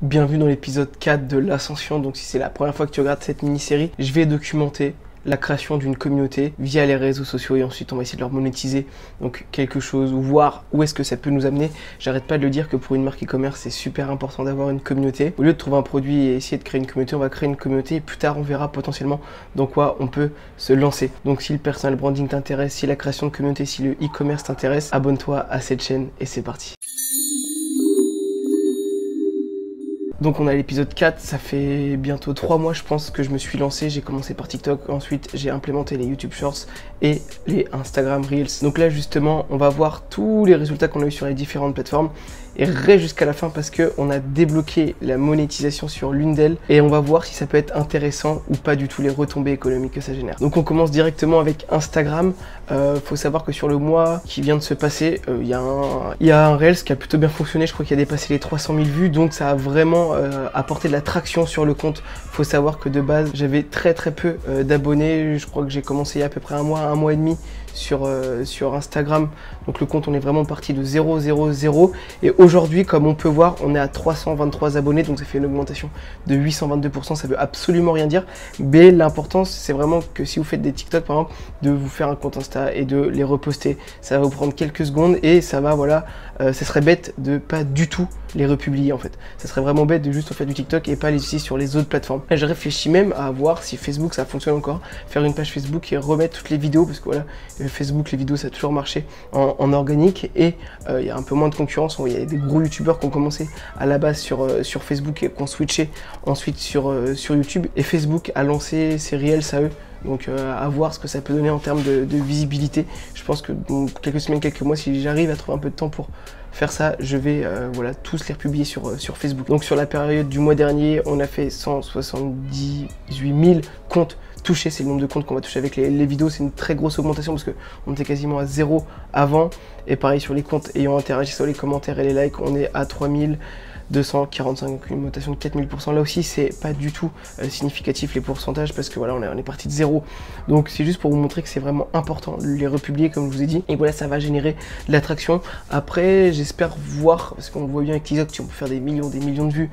Bienvenue dans l'épisode 4 de l'Ascension. Donc si c'est la première fois que tu regardes cette mini-série, je vais documenter la création d'une communauté via les réseaux sociaux et ensuite on va essayer de leur monétiser donc quelque chose ou voir où est-ce que ça peut nous amener. J'arrête pas de le dire que pour une marque e-commerce c'est super important d'avoir une communauté. Au lieu de trouver un produit et essayer de créer une communauté, on va créer une communauté et plus tard on verra potentiellement dans quoi on peut se lancer. Donc si le personal branding t'intéresse, si la création de communauté, si le e-commerce t'intéresse, abonne-toi à cette chaîne et c'est parti. Donc on a l'épisode 4, ça fait bientôt 3 mois je pense que je me suis lancé, j'ai commencé par TikTok, ensuite j'ai implémenté les YouTube Shorts et les Instagram Reels. Donc là justement on va voir tous les résultats qu'on a eu sur les différentes plateformes et reste jusqu'à la fin parce qu'on a débloqué la monétisation sur l'une d'elles et on va voir si ça peut être intéressant ou pas du tout les retombées économiques que ça génère. Donc on commence directement avec Instagram. Faut savoir que sur le mois qui vient de se passer, il y a un Reels qui a plutôt bien fonctionné, je crois qu'il a dépassé les 300 000 vues, donc ça a vraiment apporté de la traction sur le compte. Faut savoir que de base j'avais très peu d'abonnés, je crois que j'ai commencé il y a à peu près un mois et demi sur Instagram, donc le compte on est vraiment parti de 0 et aujourd'hui comme on peut voir on est à 323 abonnés, donc ça fait une augmentation de 822%, ça veut absolument rien dire, mais l'important c'est vraiment que si vous faites des TikTok par exemple, de vous faire un compte Insta et de les reposter, ça va vous prendre quelques secondes et ça va voilà, ça serait bête de pas du tout les republier en fait, ça serait vraiment bête de juste faire du TikTok et pas les utiliser sur les autres plateformes. Là, je réfléchis même à voir si Facebook ça fonctionne encore, faire une page Facebook et remettre toutes les vidéos parce que voilà, Facebook les vidéos ça a toujours marché en organique et il y a un peu moins de concurrence. Il y a des gros youtubeurs qui ont commencé à la base sur Facebook et qui ont switché ensuite sur YouTube, et Facebook a lancé ses Reels à eux. Donc à voir ce que ça peut donner en termes de visibilité. Je pense que dans quelques semaines, quelques mois, si j'arrive à trouver un peu de temps pour faire ça, je vais voilà, tous les republier sur Facebook. Donc sur la période du mois dernier, on a fait 178 000 comptes touchés. C'est le nombre de comptes qu'on va toucher avec les vidéos. C'est une très grosse augmentation parce qu'on était quasiment à 0 avant. Et pareil sur les comptes ayant interagi sur les commentaires et les likes, on est à 3245, une augmentation de 4000%. Là aussi, c'est pas du tout significatif les pourcentages parce que voilà, on est parti de 0. Donc c'est juste pour vous montrer que c'est vraiment important de les republier comme je vous ai dit. Et voilà, ça va générer de l'attraction. Après, j'espère voir, parce qu'on voit bien avec TikTok, si on peut faire des millions de vues.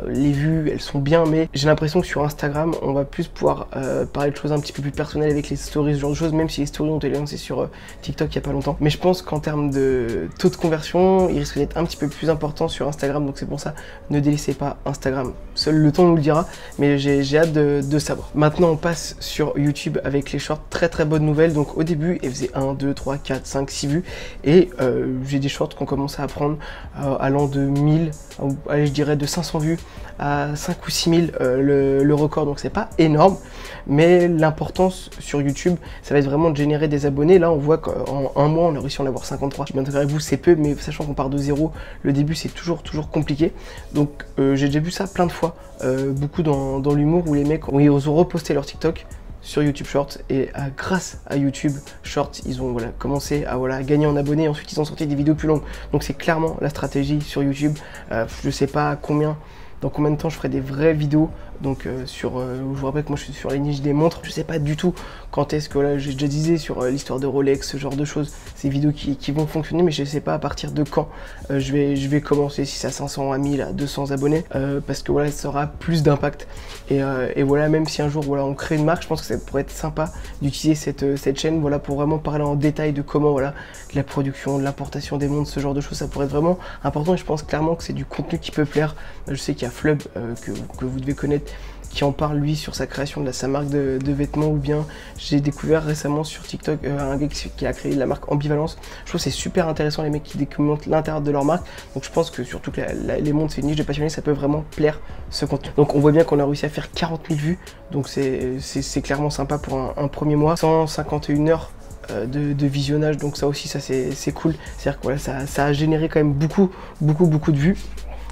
Les vues, elles sont bien, mais j'ai l'impression que sur Instagram, on va plus pouvoir parler de choses un petit peu plus personnelles avec les stories, ce genre de choses, même si les stories ont été lancées sur TikTok il y a pas longtemps. Mais je pense qu'en termes de taux de conversion, il risque d'être un petit peu plus important sur Instagram, donc c'est pour ça, ne délaissez pas Instagram. Seul le temps nous le dira, mais j'ai hâte de savoir. Maintenant, on passe sur YouTube avec les shorts. Très bonne nouvelle. Donc au début, elle faisait 1, 2, 3, 4, 5, 6 vues. Et j'ai des shorts qui ont commencé à prendre allant de 1000, allez, je dirais de 500 vues à 5 ou 6 000 le record. Donc c'est pas énorme, mais l'importance sur YouTube, ça va être vraiment de générer des abonnés. Là, on voit qu'en un mois, on a réussi à en avoir 53. Je m'intégrerai avec vous, c'est peu, mais sachant qu'on part de 0, le début, c'est toujours compliqué. Donc j'ai déjà vu ça plein de fois, beaucoup dans l'humour où les mecs ils ont reposté leur TikTok sur YouTube Shorts et grâce à YouTube Shorts, ils ont voilà, commencé à gagner en abonnés et ensuite ils ont sorti des vidéos plus longues. Donc c'est clairement la stratégie sur YouTube. Je sais pas dans combien de temps je ferai des vraies vidéos. Donc je vous rappelle que moi je suis sur les niches des montres, je sais pas du tout quand est-ce que là j'ai déjà disais sur l'histoire de Rolex, ce genre de choses, ces vidéos qui vont fonctionner, mais je sais pas à partir de quand je vais commencer, si c'est à 500, à 1000, à 200 abonnés, parce que voilà, ça aura plus d'impact et voilà, même si un jour voilà on crée une marque, je pense que ça pourrait être sympa d'utiliser cette chaîne voilà pour vraiment parler en détail de comment voilà de la production, de l'importation des montres, ce genre de choses, ça pourrait être vraiment important et je pense clairement que c'est du contenu qui peut plaire. Je sais qu'il y a Flub que vous devez connaître qui en parle lui sur sa création de sa marque de vêtements, ou bien j'ai découvert récemment sur TikTok un gars qui a créé la marque Ambivalence. Je trouve que c'est super intéressant les mecs qui documentent l'intérieur de leur marque, donc je pense que surtout que les montres c'est une niche de passionnés, ça peut vraiment plaire ce contenu. Donc on voit bien qu'on a réussi à faire 40 000 vues, donc c'est clairement sympa pour un premier mois, 151 heures de visionnage, donc ça aussi ça c'est cool, c'est-à-dire que voilà, ça a généré quand même beaucoup de vues.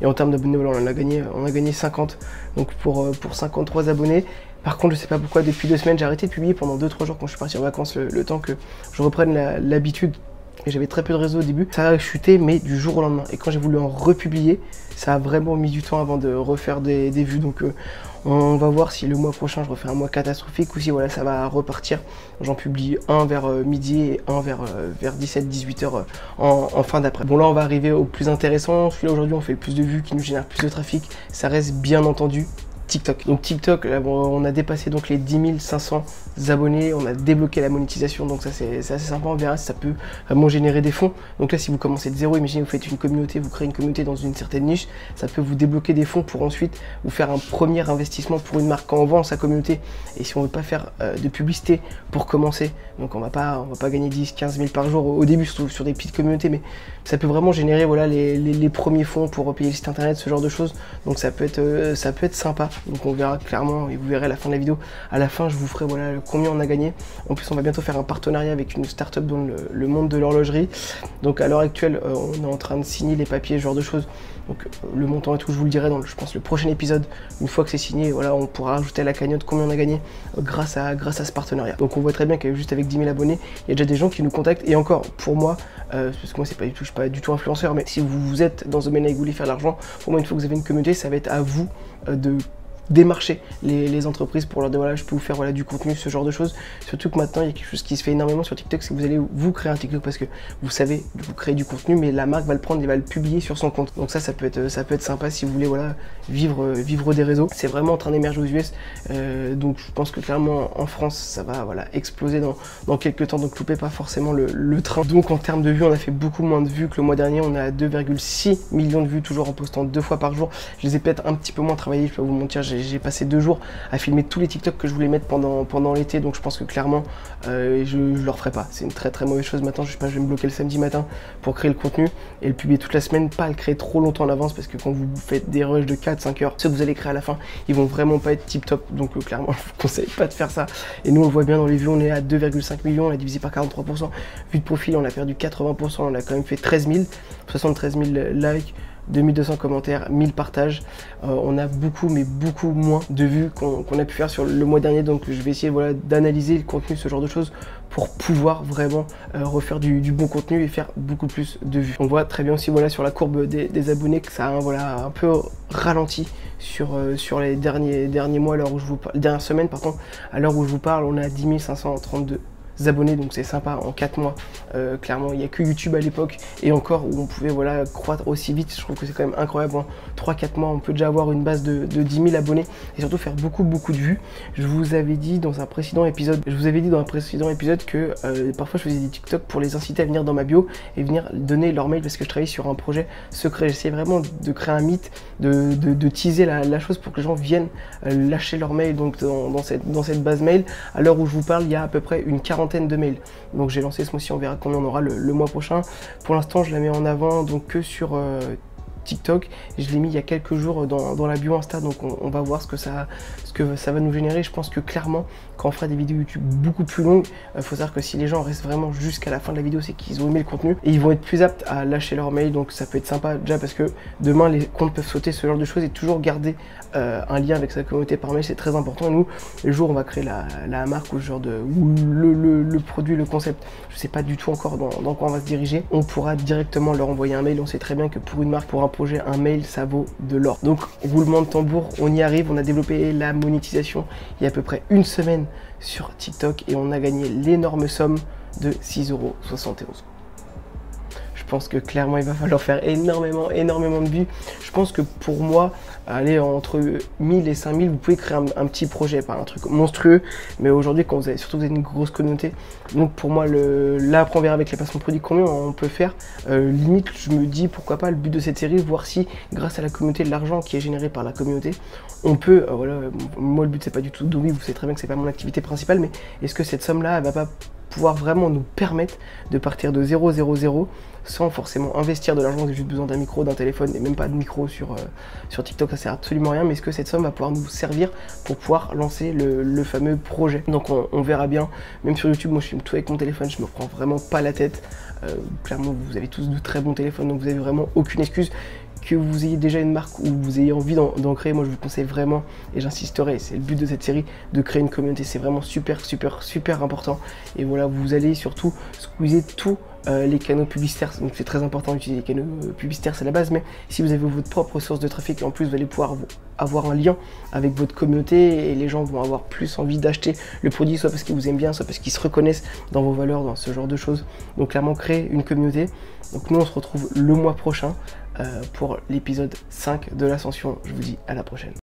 Et en termes d'abonnés, voilà, on a gagné 50, donc pour 53 abonnés. Par contre, je sais pas pourquoi, depuis 2 semaines, j'ai arrêté de publier pendant 2-3 jours quand je suis parti en vacances, le temps que je reprenne l'habitude et j'avais très peu de réseau au début, ça a chuté mais du jour au lendemain. Et quand j'ai voulu en republier, ça a vraiment mis du temps avant de refaire des vues. Donc on va voir si le mois prochain je refais un mois catastrophique ou si voilà ça va repartir. J'en publie un vers midi et un vers 17-18h en fin d'après. Bon là on va arriver au plus intéressant. Celui-là aujourd'hui on fait plus de vues qui nous génère plus de trafic. Ça reste bien entendu TikTok. Donc TikTok, là, bon, on a dépassé donc les 10 500 abonnés, on a débloqué la monétisation, donc ça c'est assez sympa, on verra si ça peut vraiment générer des fonds. Donc là si vous commencez de zéro, imaginez vous faites une communauté, vous créez une communauté dans une certaine niche, ça peut vous débloquer des fonds pour ensuite vous faire un premier investissement pour une marque quand on vend sa communauté. Et si on veut pas faire de publicité pour commencer, donc on va pas gagner 10-15 000 par jour au début, surtout sur des petites communautés, mais ça peut vraiment générer voilà, les premiers fonds pour payer le site internet, ce genre de choses. Donc ça peut être sympa. Donc on verra clairement et vous verrez à la fin de la vidéo. À la fin je vous ferai voilà combien on a gagné. En plus on va bientôt faire un partenariat avec une start-up dans le monde de l'horlogerie. Donc à l'heure actuelle on est en train de signer les papiers, ce genre de choses. Donc le montant et tout je vous le dirai dans je pense le prochain épisode. Une fois que c'est signé, voilà, on pourra rajouter à la cagnotte combien on a gagné grâce à ce partenariat. Donc on voit très bien que juste avec 10 000 abonnés, il y a déjà des gens qui nous contactent. Et encore pour moi, parce que moi c'est pas du tout, je suis pas du tout influenceur, mais si vous êtes dans ce domaine et que vous voulez faire de l'argent, pour moi une fois que vous avez une communauté, ça va être à vous de démarcher les entreprises pour leur dire voilà je peux vous faire voilà du contenu, ce genre de choses. Surtout que maintenant il y a quelque chose qui se fait énormément sur TikTok, c'est que vous allez vous créer un TikTok parce que vous savez vous créez du contenu, mais la marque va le prendre et va le publier sur son compte. Donc ça peut être sympa si vous voulez voilà vivre des réseaux. C'est vraiment en train d'émerger aux US, donc je pense que clairement en France ça va voilà exploser dans quelques temps, donc loupez pas forcément le train. Donc en termes de vues, on a fait beaucoup moins de vues que le mois dernier, on est à 2,6 millions de vues, toujours en postant 2 fois par jour. Je les ai peut-être un petit peu moins travaillés, je peux vous mentir, j'ai passé 2 jours à filmer tous les TikTok que je voulais mettre pendant l'été, donc je pense que clairement je le referai pas. C'est une très mauvaise chose. Maintenant je sais pas, je vais me bloquer le samedi matin pour créer le contenu et le publier toute la semaine, pas le créer trop longtemps en avance, parce que quand vous faites des rushs de 4-5 heures, ceux que vous allez créer à la fin, ils vont vraiment pas être tip top, donc clairement je vous conseille pas de faire ça. Et nous on le voit bien dans les vues, on est à 2,5 millions, on a divisé par 43%, vue de profil on a perdu 80%, on a quand même fait 13 000, 73 000 likes, 2200 commentaires, 1000 partages. On a beaucoup mais beaucoup moins de vues qu'on a pu faire sur le mois dernier, donc je vais essayer voilà, d'analyser le contenu, ce genre de choses, pour pouvoir vraiment refaire du bon contenu et faire beaucoup plus de vues. On voit très bien aussi voilà, sur la courbe des abonnés que ça a voilà, un peu ralenti sur les derniers mois, à l'heure où je vous parle, dernières semaines pardon, à l'heure où je vous parle, on est à 10 532 abonnés, donc c'est sympa en 4 mois. Clairement il n'y a que YouTube à l'époque et encore où on pouvait voilà croître aussi vite. Je trouve que c'est quand même incroyable, en 3-4 mois on peut déjà avoir une base de 10 000 abonnés et surtout faire beaucoup de vues. Je vous avais dit dans un précédent épisode que parfois je faisais des TikTok pour les inciter à venir dans ma bio et venir donner leur mail, parce que je travaillais sur un projet secret. J'essayais vraiment de créer un mythe, de teaser la chose pour que les gens viennent lâcher leur mail donc dans cette base mail. À l'heure où je vous parle, il y a à peu près une quarantaine de mails. Donc j'ai lancé ce mois-ci, on verra combien on aura le mois prochain. Pour l'instant je la mets en avant donc que sur TikTok. Je l'ai mis il y a quelques jours dans la bio Insta, donc on va voir ce que ça va nous générer. Je pense que clairement quand on fera des vidéos YouTube beaucoup plus longues, il faut savoir que si les gens restent vraiment jusqu'à la fin de la vidéo, c'est qu'ils ont aimé le contenu et ils vont être plus aptes à lâcher leur mail. Donc ça peut être sympa déjà parce que demain les comptes peuvent sauter, ce genre de choses, et toujours garder un lien avec sa communauté par mail, c'est très important. Et nous, le jour où on va créer la marque ou le produit, le concept, je sais pas du tout encore dans quoi on va se diriger, on pourra directement leur envoyer un mail. On sait très bien que pour une marque, pour un projet, un mail ça vaut de l'or. Donc roulement de tambour, on y arrive. On a développé la monétisation il y a à peu près une semaine sur TikTok et on a gagné l'énorme somme de 6,71 €. Je pense que clairement il va falloir faire énormément de vues. Je pense que pour moi, aller entre 1000 et 5000, vous pouvez créer un petit projet, pas un truc monstrueux, mais aujourd'hui quand vous avez une grosse communauté, donc pour moi là après on verra avec les placements de produits combien on peut faire. Limite je me dis pourquoi pas le but de cette série, voir si grâce à la communauté, de l'argent qui est généré par la communauté, on peut voilà, moi le but c'est pas du tout de, oui vous savez très bien que c'est pas mon activité principale, mais est-ce que cette somme là elle va pas pouvoir vraiment nous permettre de partir de 0,00 sans forcément investir de l'argent. J'ai juste besoin d'un micro, d'un téléphone et même pas de micro sur TikTok, ça sert absolument à rien. Mais est-ce que cette somme va pouvoir nous servir pour pouvoir lancer le fameux projet? Donc on verra bien. Même sur YouTube, moi je filme tout avec mon téléphone, je me prends vraiment pas la tête. Clairement vous avez tous de très bons téléphones, donc vous avez vraiment aucune excuse. que vous ayez déjà une marque ou vous ayez envie d'en créer, moi je vous conseille vraiment, et j'insisterai, c'est le but de cette série, de créer une communauté. C'est vraiment super important. Et voilà, vous allez surtout squeezer tous les canaux publicitaires. Donc c'est très important d'utiliser les canaux publicitaires, c'est la base, mais si vous avez votre propre source de trafic, en plus vous allez pouvoir avoir un lien avec votre communauté et les gens vont avoir plus envie d'acheter le produit, soit parce qu'ils vous aiment bien, soit parce qu'ils se reconnaissent dans vos valeurs, dans ce genre de choses. Donc clairement, créer une communauté. Donc nous on se retrouve le mois prochain pour l'épisode 5 de l'ascension. Je vous dis à la prochaine.